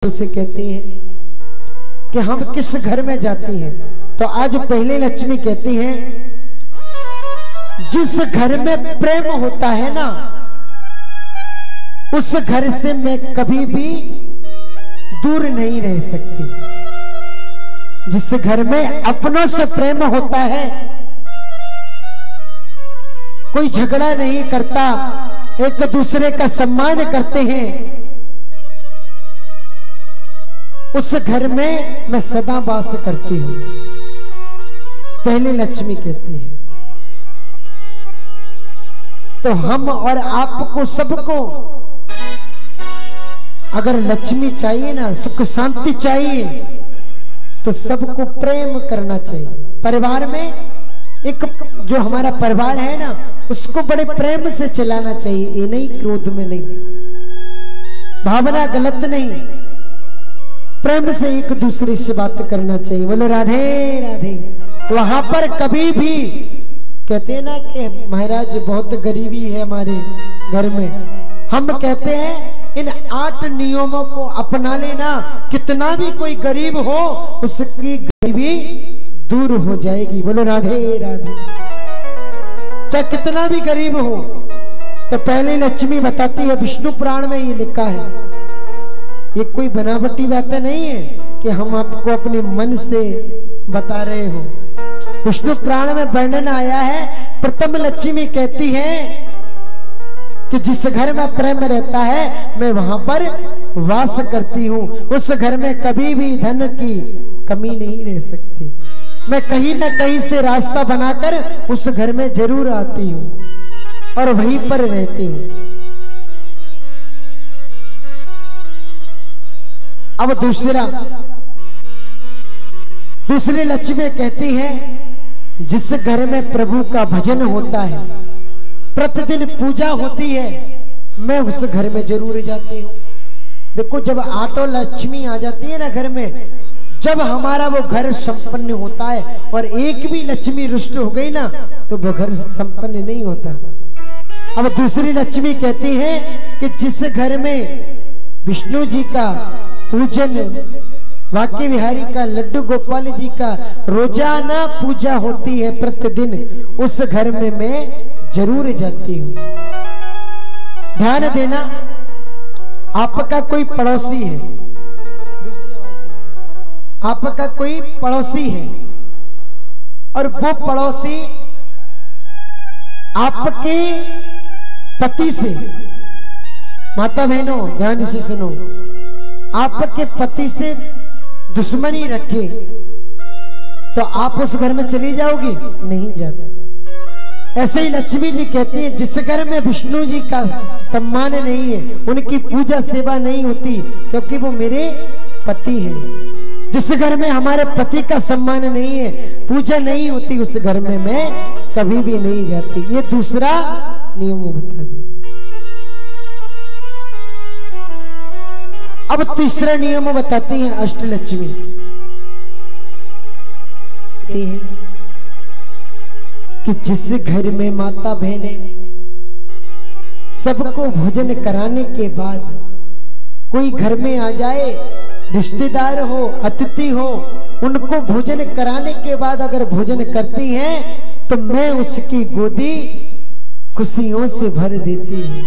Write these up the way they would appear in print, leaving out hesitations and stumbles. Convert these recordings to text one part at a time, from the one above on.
से कहती हैं कि हम किस घर में जाती हैं, तो आज पहले लक्ष्मी कहती हैं जिस घर में प्रेम होता है ना, उस घर से मैं कभी भी दूर नहीं रह सकती। जिस घर में अपनों से प्रेम होता है, कोई झगड़ा नहीं करता, एक दूसरे का सम्मान करते हैं, उस घर में मैं सदा वास करती हूं। पहली लक्ष्मी कहती है। तो हम और आपको सबको अगर लक्ष्मी चाहिए ना, सुख शांति चाहिए, तो सबको प्रेम करना चाहिए। परिवार में एक जो हमारा परिवार है ना, उसको बड़े प्रेम से चलाना चाहिए। ये नहीं क्रोध में नहीं, भावना गलत नहीं, प्रेम से एक दूसरे से बात करना चाहिए। बोलो राधे राधे। वहां पर कभी भी कहते हैं ना कि महाराज बहुत गरीबी है हमारे घर में, हम कहते हैं इन 8 नियमों को अपना लेना, कितना भी कोई गरीब हो उसकी गरीबी दूर हो जाएगी। बोलो राधे राधे। चाहे कितना भी गरीब हो। तो पहले लक्ष्मी बताती है, विष्णु पुराण में ये लिखा है, ये कोई बनावटी बातें नहीं है कि हम आपको अपने मन से बता रहे हो। विष्णु पुराण में वर्णन आया है। प्रथम लक्ष्मी कहती है कि जिस घर में प्रेम रहता है, मैं वहां पर वास करती हूं। उस घर में कभी भी धन की कमी नहीं रह सकती। मैं कहीं ना कहीं से रास्ता बनाकर उस घर में जरूर आती हूं और वहीं पर रहती हूं। अब दूसरी लक्ष्मी कहती है, जिस घर में प्रभु का भजन होता है, प्रतिदिन पूजा होती है, मैं उस घर में जरूर जाती हूँ। देखो, जब आटो लक्ष्मी आ जाती है ना घर में, जब हमारा वो घर संपन्न होता है, और एक भी लक्ष्मी रुष्ट हो गई ना, तो वो घर संपन्न नहीं होता। अब दूसरी लक्ष्मी कहती है कि जिस घर में विष्णु जी का पूजन, वाक्य विहारी का, लड्डू गोपाल जी का रोजाना पूजा होती है प्रतिदिन, उस घर में मैं जरूर जाती हूं। ध्यान देना, आपका कोई पड़ोसी है, आपका कोई पड़ोसी है, और वो पड़ोसी आपके पति से, माता बहनों ध्यान से सुनो, आपके पति से दुश्मनी रखे, तो आप उस घर में चली जाओगी? नहीं जाती। ऐसे ही लक्ष्मी जी कहती है, जिस घर में विष्णु जी का सम्मान नहीं है, उनकी पूजा सेवा नहीं होती, क्योंकि वो मेरे पति हैं। जिस घर में हमारे पति का सम्मान नहीं है, पूजा नहीं होती, उस घर में मैं कभी भी नहीं जाती। ये दूसरा नियम बता दी। अब तीसरा नियम बताती हैं अष्टलक्ष्मी। है कि जिस घर में माता बहने सबको भोजन कराने के बाद कोई घर में आ जाए, रिश्तेदार हो, अतिथि हो, उनको भोजन कराने के बाद अगर भोजन करती हैं, तो मैं उसकी गोदी खुशियों से भर देती हूं।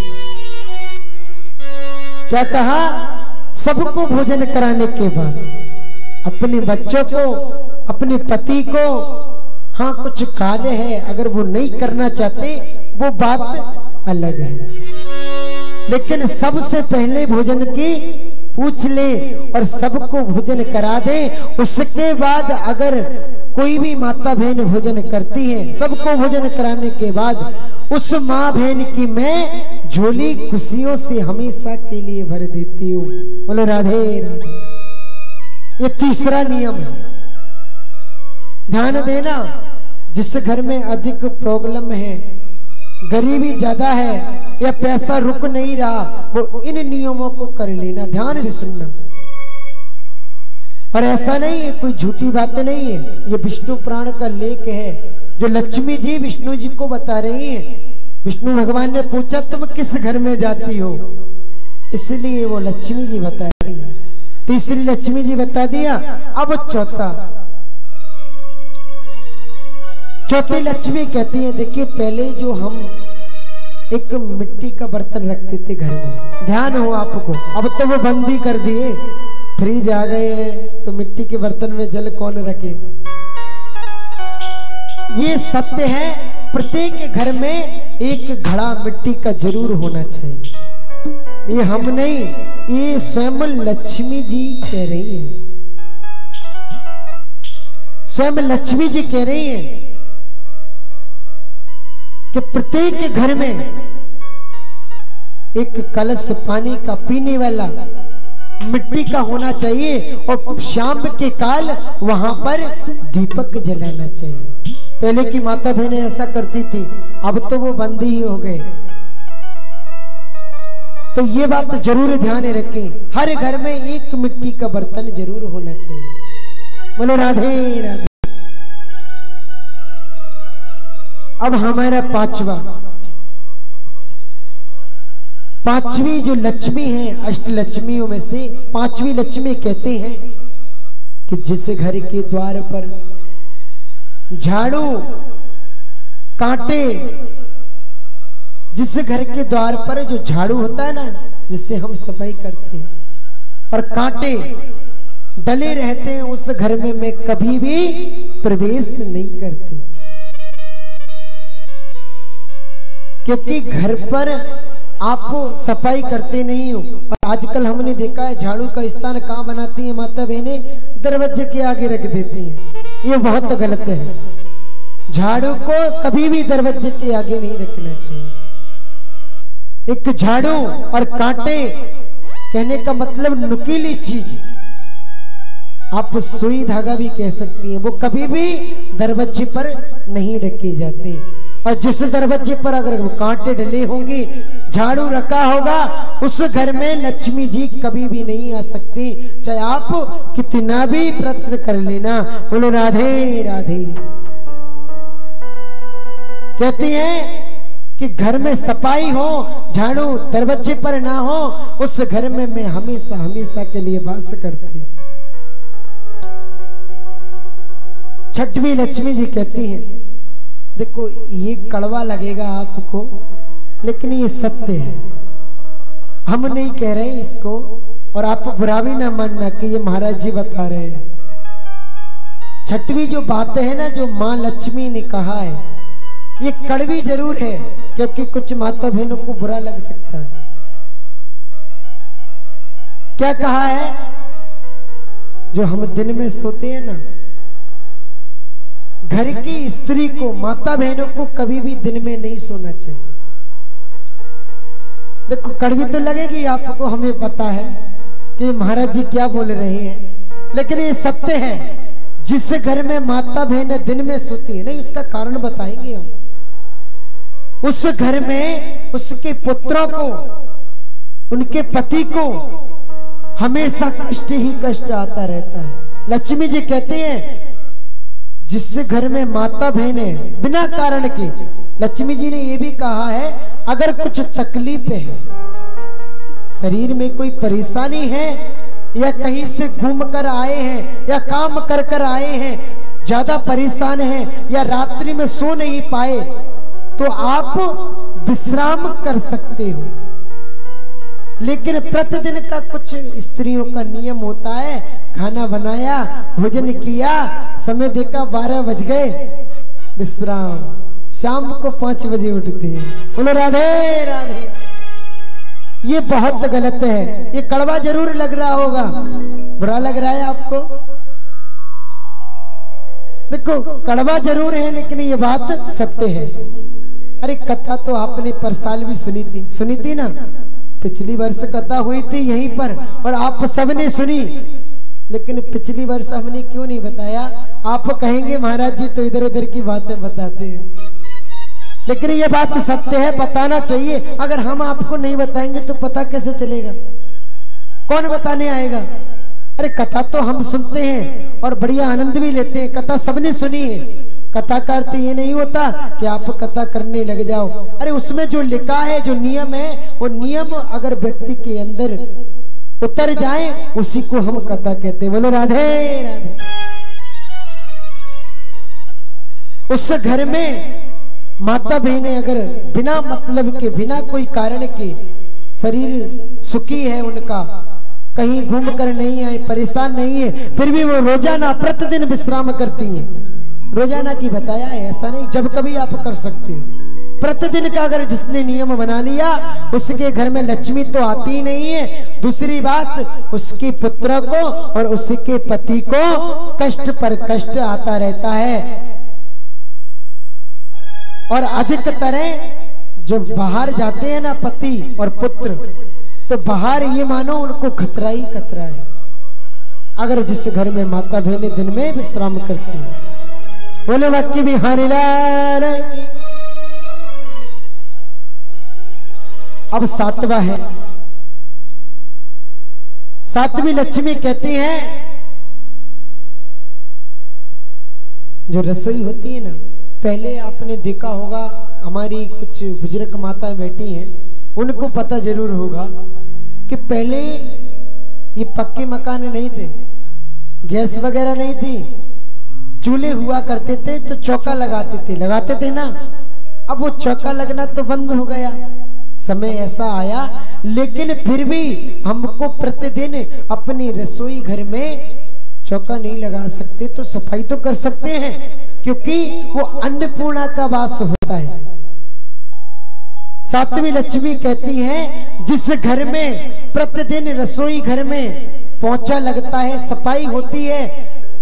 क्या कहा? सबको भोजन कराने के बाद, अपने बच्चों को, अपने पति को, हाँ कुछ कार्य है अगर वो नहीं करना चाहते, वो बात अलग है, लेकिन सबसे पहले भोजन की पूछ ले और सबको भोजन करा दे। उसके बाद अगर कोई भी माता बहन भोजन करती है, सबको भोजन कराने के बाद उस माँ बहन की मैं झोली खुशियों से हमेशा के लिए भर देती हूँ। बोलो राधे राधे। ये तीसरा नियम है। ध्यान देना, जिस घर में अधिक प्रॉब्लम है, गरीबी ज्यादा है, या पैसा रुक नहीं रहा, वो इन नियमों को कर लेना। ध्यान से सुनना। और ऐसा नहीं है, कोई झूठी बात नहीं है, ये विष्णु पुराण का लेख है जो लक्ष्मी जी विष्णु जी को बता रही हैं। विष्णु भगवान ने पूछा, तुम किस घर में जाती हो? इसलिए वो लक्ष्मी जी बता रही है। तीसरी लक्ष्मी जी बता दिया। अब चौथी लक्ष्मी कहती है, देखिए पहले जो हम एक मिट्टी का बर्तन रखते थे घर में, ध्यान हो आपको, अब तो वो बंद ही कर दिए, फ्रिज आ गए हैं, तो मिट्टी के बर्तन में जल कौन रखे। ये सत्य है, प्रत्येक घर में एक घड़ा मिट्टी का जरूर होना चाहिए। ये हम नहीं, ये स्वयं लक्ष्मी जी कह रही है, स्वयं लक्ष्मी जी कह रही है कि प्रत्येक घर में एक कलश पानी का पीने वाला मिट्टी का होना चाहिए, और शाम के काल वहां पर दीपक जलाना चाहिए। पहले की माता बहनें ऐसा करती थी, अब तो वो बंद ही हो गए। तो ये बात जरूर ध्यान रखें, हर घर में एक मिट्टी का बर्तन जरूर होना चाहिए। बोलो राधे राधे। अब हमारा पांचवी जो लक्ष्मी है, अष्ट लक्ष्मियों में से पांचवी लक्ष्मी कहते हैं कि जिस घर के द्वार पर झाड़ू कांटे, जिस घर के द्वार पर जो झाड़ू होता है ना, जिससे हम सफाई करते हैं, और कांटे डले रहते हैं, उस घर में मैं कभी भी प्रवेश नहीं करती। क्योंकि घर पर आप सफाई करते नहीं हो, और आजकल हमने देखा है झाड़ू का स्थान कहाँ बनाती है माता बहनें, दरवाजे के आगे रख देती हैं। ये बहुत गलत है, झाड़ू को कभी भी दरवाजे के आगे नहीं रखना चाहिए। एक झाड़ू और कांटे कहने का मतलब नुकीली चीज, आप सुई धागा भी कह सकती हैं, वो कभी भी दरवाजे पर नहीं रखे जाते। और जिस दरवाजे पर अगर वो कांटे डले होंगे, झाड़ू रखा होगा, उस घर में लक्ष्मी जी कभी भी नहीं आ सकती, चाहे आप कितना भी प्रयत्न कर लेना। बोलो राधे राधे। कहती हैं कि घर में सफाई हो, झाड़ू दरवाजे पर ना हो, उस घर में मैं हमेशा हमेशा के लिए वास करती हूं। छठवीं लक्ष्मी जी कहती हैं, देखो ये कड़वा लगेगा आपको, लेकिन ये सत्य है, हम नहीं कह रहे इसको, और आप बुरा भी ना मानना कि ये महाराज जी बता रहे हैं। छठवीं जो बातें है ना, जो माँ लक्ष्मी ने कहा है, ये कड़वी जरूर है, क्योंकि कुछ माता बहनों को बुरा लग सकता है। क्या कहा है? जो हम दिन में सोते हैं ना, घर की स्त्री को, माता बहनों को कभी भी दिन में नहीं सोना चाहिए। देखो कड़वी तो लगेगी आपको, हमें पता है कि महाराज जी क्या बोल रहे हैं, लेकिन ये सत्य है। जिस घर में माता बहनें दिन में सोती है, नहीं इसका कारण बताएंगे हम, उस घर में उसके पुत्रों को, उनके पति को हमेशा कष्ट ही कष्ट आता रहता है। लक्ष्मी जी कहते हैं, जिस घर में माता बहनें बिना कारण के, लक्ष्मी जी ने यह भी कहा है, अगर कुछ तकलीफ है, शरीर में कोई परेशानी है, या कहीं से घूम कर आए हैं, या काम कर कर आए हैं, ज्यादा परेशान हैं, या रात्रि में सो नहीं पाए, तो आप विश्राम कर सकते हो। लेकिन प्रतिदिन का कुछ स्त्रियों का नियम होता है, खाना बनाया, भोजन किया, समय देखा 12 बज गए, विश्राम, शाम को 5 बजे उठते हैं। बोलो राधे राधे। ये बहुत गलत है। ये कड़वा जरूर लग रहा होगा, बुरा लग रहा है आपको, देखो कड़वा जरूर है, लेकिन ये बात सत्य है। अरे कथा तो आपने पर साल भी सुनी थी ना, पिछली वर्ष कथा हुई थी यहीं पर, और आप सबने सुनी, लेकिन पिछली वर्ष हमने क्यों नहीं बताया? आप कहेंगे महाराज जी तो इधर उधर की बातें बताते हैं, लेकिन ये बात सत्य है, बताना चाहिए। अगर हम आपको नहीं बताएंगे तो पता कैसे चलेगा? कौन बताने आएगा? अरे कथा तो हम सुनते हैं और बढ़िया आनंद भी लेते हैं, कथा सबने सुनी है। कथा का अर्थ ये नहीं होता कि आप कथा करने लग जाओ। अरे उसमें जो लिखा है, जो नियम है, वो नियम अगर व्यक्ति के अंदर उतर जाए उसी को हम कथा कहते। बोलो राधे राधे। उस घर में माता बहनें अगर बिना मतलब के, बिना कोई कारण के, शरीर सुखी है उनका, कहीं घूम कर नहीं आए, परेशान नहीं है, फिर भी वो रोजाना प्रतिदिन विश्राम करती हैं। रोजाना की बताया है, ऐसा नहीं, जब कभी आप कर सकते हो। प्रतिदिन का अगर जिसने नियम बना लिया उसके घर में लक्ष्मी तो आती ही नहीं है, दूसरी बात उसके पुत्र को और उसके पति को कष्ट पर कष्ट आता रहता है। और अधिकतर जब बाहर जाते हैं ना पति और पुत्र, तो बाहर ये मानो उनको खतरा ही खतरा है। अगर जिस घर में माता बहनें दिन में विश्राम करती हैं, बोले बाकी बिहारी लाल की। अब सातवां है, सातवीं लक्ष्मी कहती है, जो रसोई होती है ना, पहले आपने देखा होगा हमारी कुछ बुजुर्ग माताएं बैठी हैं, उनको पता जरूर होगा कि पहले ये पक्के मकान नहीं थे, गैस वगैरह नहीं थी, चूल्हे हुआ करते थे तो चौका लगाते थे ना। अब वो चौका लगना तो बंद हो गया, समय ऐसा आया, लेकिन फिर भी हमको प्रतिदिन अपनी रसोई घर में चौका नहीं लगा सकते तो सफाई तो कर सकते हैं, क्योंकि वो अन्नपूर्णा का वास होता है। सातवीं लक्ष्मी कहती है, जिस घर में प्रतिदिन रसोई घर में पोंछा लगता है, सफाई होती है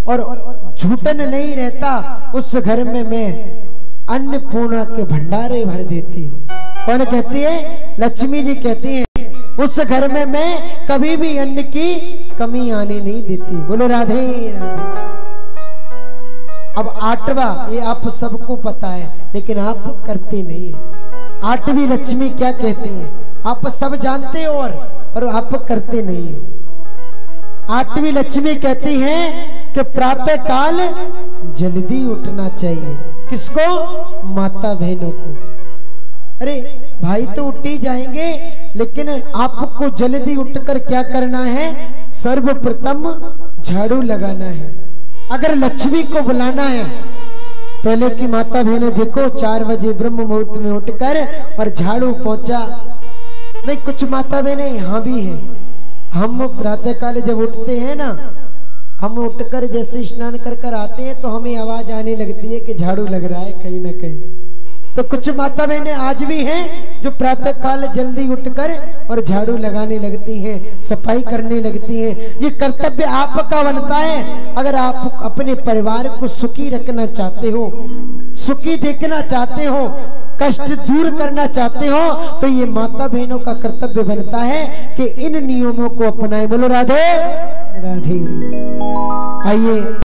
और झूठन नहीं रहता, उस घर में मैं अन्नपूर्णा के भंडारे भर देती हूँ। कौन कहती है? लक्ष्मी जी कहती हैं, उस घर में मैं कभी भी अन्न की कमी आने नहीं देती। बोलो राधे राधे। अब आठवां, ये आप सबको पता है लेकिन आप करते नहीं है। आठवीं लक्ष्मी क्या कहती है? आप सब जानते हो और पर आप करते नहीं है। आठवीं लक्ष्मी कहती है कि प्रातः काल जल्दी उठना चाहिए। किसको? माता बहनों को। अरे भाई तो उठ ही जाएंगे, लेकिन आपको जल्दी उठकर क्या करना है? सर्वप्रथम झाड़ू लगाना है। अगर लक्ष्मी को बुलाना है, पहले की माता बहनें देखो 4 बजे ब्रह्म मुहूर्त में उठकर और झाड़ू पोंछा। नहीं, कुछ माता बहनें यहाँ भी हैं। हम प्रातः काल जब उठते हैं ना, हम उठकर जैसे स्नान कर आते हैं तो हमें आवाज आने लगती है कि झाड़ू लग रहा है कहीं ना कहीं। तो कुछ माता बहनें आज भी हैं जो प्रातः काल जल्दी उठकर और झाड़ू लगाने लगती हैं, सफाई करने लगती हैं। ये कर्तव्य आपका बनता है। अगर आप अपने परिवार को सुखी रखना चाहते हो, सुखी देखना चाहते हो, कष्ट दूर करना चाहते हो, तो ये माता बहनों का कर्तव्य बनता है कि इन नियमों को अपनाएं। बोलो राधे राधे। आइए